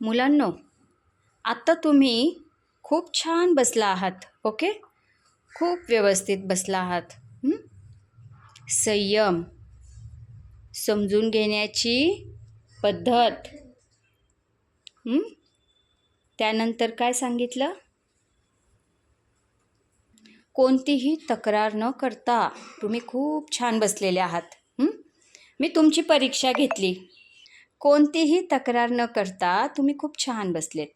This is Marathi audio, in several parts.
मुलांनो, आता तुम्ही खूप छान बसला आहात. ओके, खूप व्यवस्थित बसला आहात. संयम, समजून घेण्याची पद्धत. त्यानंतर काय सांगितलं? कोणतीही तक्रार न करता तुम्ही खूप छान बसलेले आहात. मी तुमची परीक्षा घेतली. कोणतीही तक्रार न करता तुम्ही खूप छान बसलेत.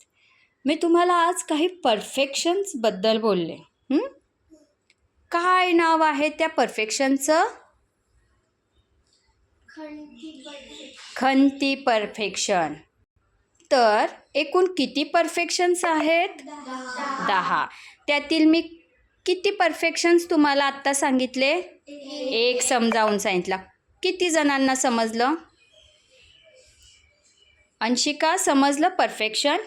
मी तुम्हाला आज काही परफेक्शन्सबद्दल बोलले. काय नाव आहे त्या परफेक्शनचं? खंती परफेक्शन. तर एकूण किती परफेक्शन्स आहेत? 10. त्यातील मी किती परफेक्शन्स तुम्हाला आत्ता सांगितले? एक समजावून सांगितला. किती जणांना समजलं? अंशिका, समजलं परफेक्शन?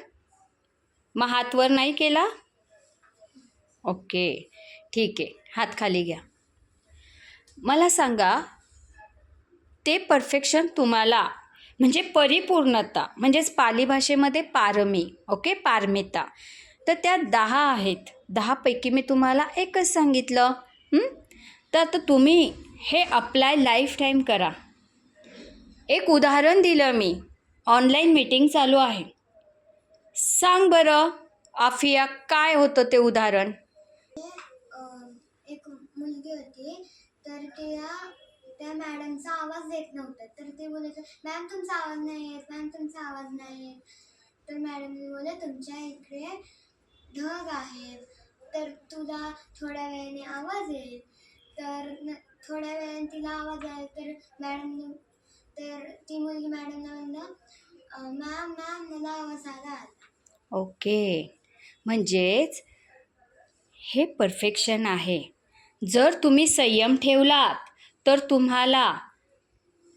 मग हात वर नाही केला? ओके, ठीक आहे. हात खाली घ्या. मला सांगा, ते परफेक्शन तुम्हाला म्हणजे परिपूर्णता, म्हणजेच पाली भाषेमध्ये पारमी. ओके, पारमिता. तर त्या 10 आहेत. 10 पैकी मी तुम्हाला एकच सांगितलं. तर आता तुम्ही हे अप्लाय लाईफ टाईम करा. एक उदाहरण दिलं मी. ऑनलाईन मीटिंग चालू आहे. सांग बरं आफिया, काय होतं ते उदाहरण? एक मुलगी होती, तर त्या मॅडमचा आवाज येत नव्हता. तर ते बोलायचं, मॅम तुमचा आवाज नाही येत, मॅम तुमचा आवाज नाही येत. तर मॅडमने बोलले, तुमच्या इकडे ढग आहेत, तर तुला थोड्या वेळाने आवाज येईल. तर थोड्या वेळाने तिला आवाज आला. तर ती मुलगी मॅडमला म्हणलं, मॅम मला आवाज आला. ओके, म्हणजेच हे परफेक्शन आहे. जर तुम्ही संयम ठेवलात तर तुम्हाला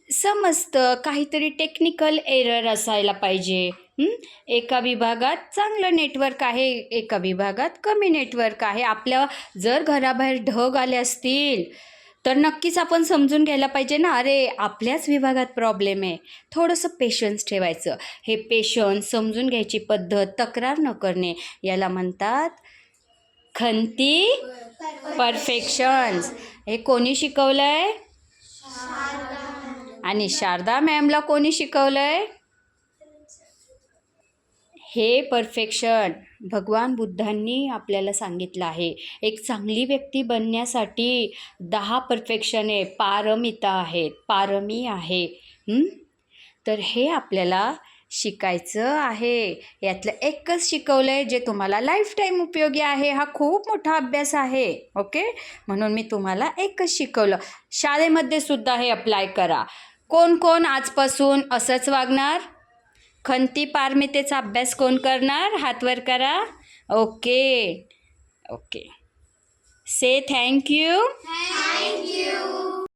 समजतं काहीतरी टेक्निकल एरर असायला पाहिजे. एका विभागात चांगलं नेटवर्क आहे, एका विभागात कमी नेटवर्क आहे. आपल्या जर घराबाहेर ढग आले असतील तर नक्कीच आपण समजून घ्यायला पाहिजे ना, अरे आपल्याच विभागात प्रॉब्लेम आहे. थोडंसं पेशन्स ठेवायचं. हे पेशन्स, समजून घ्यायची पद्धत, तक्रार न करणे, याला म्हणतात खंती परफेक्शन्स. हे कोणी शिकवलंय? आणि शारदा मॅमला कोणी शिकवलंय? हे परफेक्शन भगवान बुद्धांनी आपल्याला सांगितलं आहे. एक चांगली व्यक्ती बनण्यासाठी 10 परफेक्शन आहे, पारमिता आहेत, पारमी आहे. तर हे आपल्याला शिकायचं आहे. यातलं एकच शिकवलं आहे जे तुम्हाला लाईफ टाईम उपयोगी आहे. हा खूप मोठा अभ्यास आहे. ओके, म्हणून मी तुम्हाला एकच शिकवलं. शाळेमध्ये सुद्धा हे अप्लाय करा. कोण कोण आजपासून असंच वागणार? खंती पारमितेचा अभ्यास कोण करणार? हात वर करा. Okay, say thank you.